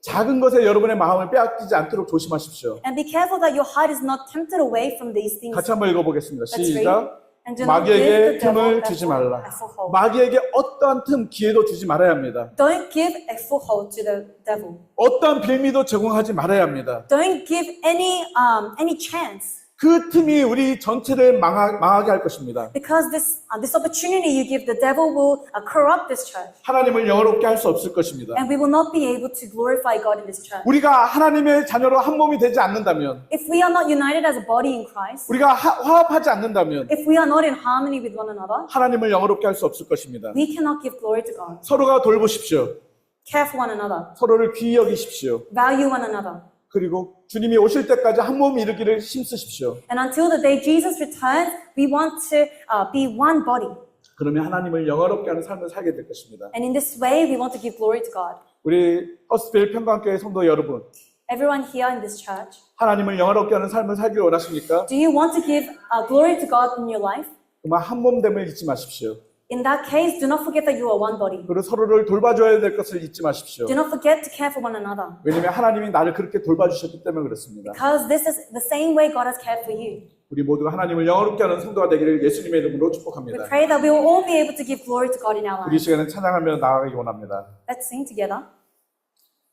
작은 것에 여러분의 마음을 빼앗기지 않도록 조심하십시오. And be careful that your heart is not tempted away from these things. 같이 한번 읽어보겠습니다. Let's read. 시작. And do not give 마귀에게 the devil 틈을 주지 말라. a foothold. 마귀에게 어떠한 틈, 기회도 주지 말아야 합니다. Don't give a foothold to the devil. 어떠한 빌미도 제공하지 말아야 합니다. Don't give any chance. 그 틈이 우리 전체를 망하게 할 것입니다. Because this opportunity you give, the devil will corrupt this church. 하나님을 영화롭게 할 수 없을 것입니다. And we will not be able to glorify God in this church. 우리가 하나님의 자녀로 한 몸이 되지 않는다면, If we are not united as a body in Christ, 우리가 화합하지 않는다면 if we are not in harmony with one another, 하나님을 영화롭게 할 수 없을 것입니다. we cannot give glory to God. 서로가 돌보십시오. Care for one another. 서로를 귀히 여기십시오. Value one another. 그리고 주님이 오실 때까지 한 몸이 이루기를 힘쓰십시오. And until the day Jesus returns, we want to be one body. 그러면 하나님을 영화롭게 하는 삶을 살게 될 것입니다. And in this way, we want to give glory to God. 우리 허스빌 평강교회 성도 여러분, Everyone here in this church, 하나님을 영화롭게 하는 삶을 살기를 원하십니까? do you want to give glory to God in your life? 그만 한 몸됨을 잊지 마십시오. In that case, do not forget that you are one body. 그리고 서로를 돌봐줘야 될 것을 잊지 마십시오. Do not forget to care for one another. 왜냐하면 하나님이 나를 그렇게 돌봐주셨기 때문에 그렇습니다. Because this is the same way God has cared for you. 우리 모두가 하나님을 영화롭게 하는 성도가 되기를 예수님의 이름으로 We 축복합니다. pray that we will all be able to give glory to God in our 우리 lives. 시간에 찬양하며 나아가기 원합니다. Let's sing together.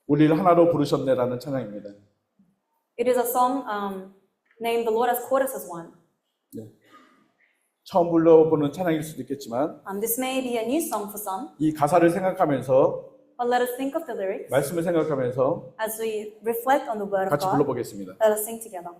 우리를 하나로 부르셨네라는 찬양입니다. It is a song named The Lord Has Called Us as One. 네. 처음 불러보는 찬양일 수도 있겠지만 This may be a new song for some, 이 가사를 생각하면서 but let us think of the lyrics 말씀을 생각하면서 as we reflect on the Word of 같이 God. 불러보겠습니다. Let us sing together.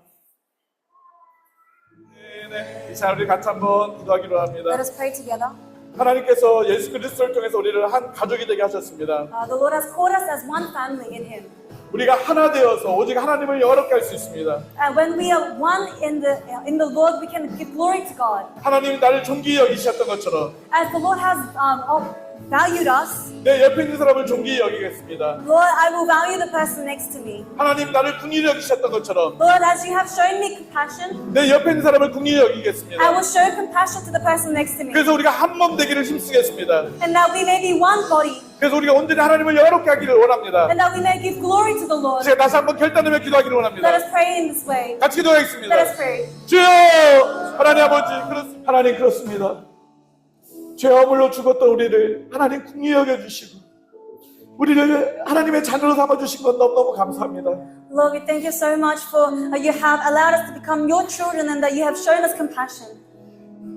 네. 자, 우리 같이 한번 기도하기로 합니다. Let us pray together. 하나님께서 예수 그리스도를 통해서 우리를 한 가족이 되게 하셨습니다. The Lord has called us as one family in Him. 우리가 하나 되어서 오직 하나님을 영화롭게 할 수 있습니다. And when we are one in the Lord, we can give glory to God. 하나님이 나를 존귀히 여기셨던 것처럼 As the Lord has valued us, 내 옆에 있는 사람을 존귀히 여기겠습니다. Lord, I will value the person next to me. 하나님 나를 긍휼히 여기셨던 것처럼 Lord, as you have shown me compassion, 내 옆에 있는 사람을 긍휼히 I 여기겠습니다. will show compassion to the person next to me. 그래서 우리가 한 몸 되기를 힘쓰겠습니다. And that we may be one body. 그래서 우리가 온전히 하나님을 영화롭게 하기를 원합니다. And that we may give glory to the Lord. 제가 다시 한번 결단하며 기도하기를 원합니다. Let us pray in this way. 같이 기도하겠습니다. Let us pray. 주여, 하나님 아버지, 하나님 그렇습니다. 죄와 물로 죽었던 우리를 하나님 긍휼히 여겨주시고 우리를 하나님의 자녀로 삼아주신 건 너무너무 감사합니다. Lord, we thank you so much for you have allowed us to become your children and that you have shown us compassion.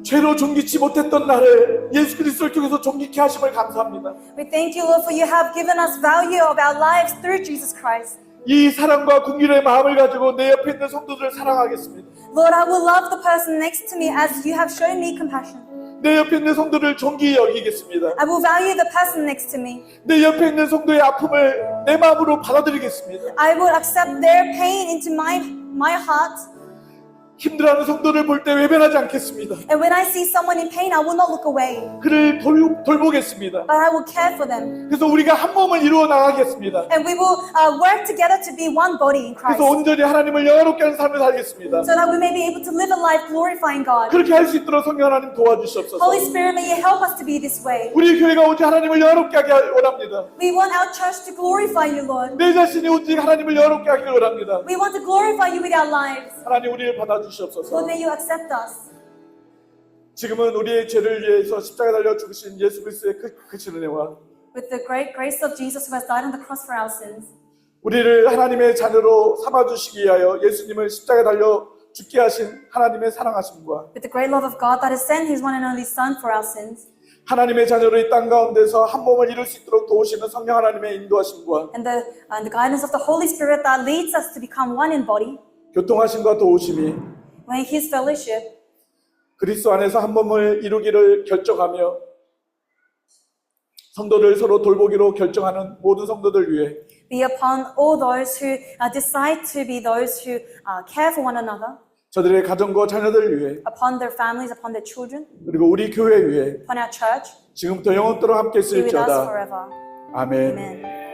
죄로 존귀치 못했던 나를 예수 그리스도를 통해서 존귀케 하심을 감사합니다. We thank you, Lord, for you have given us value of our lives through Jesus Christ. 이 사랑과 긍휼의 마음을 가지고 내 옆에 있는 성도들을 사랑하겠습니다. Lord, I will love the person next to me as you have shown me compassion. 내 옆에 있는 성도를 존귀히 여기겠습니다. I will value the person next to me. 내 옆에 있는 성도의 아픔을 내 마음으로 받아들이겠습니다. I will accept their pain into my heart. 힘들어하는 성도를 볼 때 외면하지 않겠습니다. And when I see someone in pain, I will not look away, 그를 돌보겠습니다. but I will care for them. 그래서 우리가 한 몸을 이루어 나가겠습니다. And we will work together to be one body in Christ, 그래서 온전히 하나님을 영화롭게 하는 삶을 살겠습니다. so that we may be able to live a life glorifying God. 그렇게 할 수 있도록 성령 하나님 도와주시옵소서. Holy Spirit, may you help us to be this way. 우리 교회가 오직 하나님을 영화롭게 하기 원합니다. We want our church to glorify you, Lord. 내 자신이 오직 하나님을 영화롭게 하기를 원합니다. We want to glorify you with our lives. 하나님 우리를 받아주시옵소서. Lord, may you accept us. 지금은 우리의 죄를 위해서 십자가 달려 죽으신 예수 그리스도의 크신 은혜와 With the great grace of Jesus who has died on the cross for our sins, 우리를 하나님의 자녀로 삼아주시기 위하여 예수님을 십자가에 달려 죽게 하신 하나님의 사랑하심과 with the great love of God that has sent His one and only Son for our sins, 하나님의 자녀로 이 땅 가운데서 한 몸을 이룰 수 있도록 도우시는 성령 하나님의 인도하심과 and the guidance of the Holy Spirit that leads us to become one in body, 교통하심과 도우심이 by His fellowship, 그리스도 안에서 한 몸을 이루기를 결정하며 성도를 서로 돌보기로 결정하는 모든 성도들 위해 be upon all those who decide to be those who care for one another, 저들의 가정과 자녀들 위해 upon their families, upon their children, 그리고 우리 교회 위해 upon our church, 지금부터 영원토록 함께 be with us 있을지어다. forever. 아멘. Amen.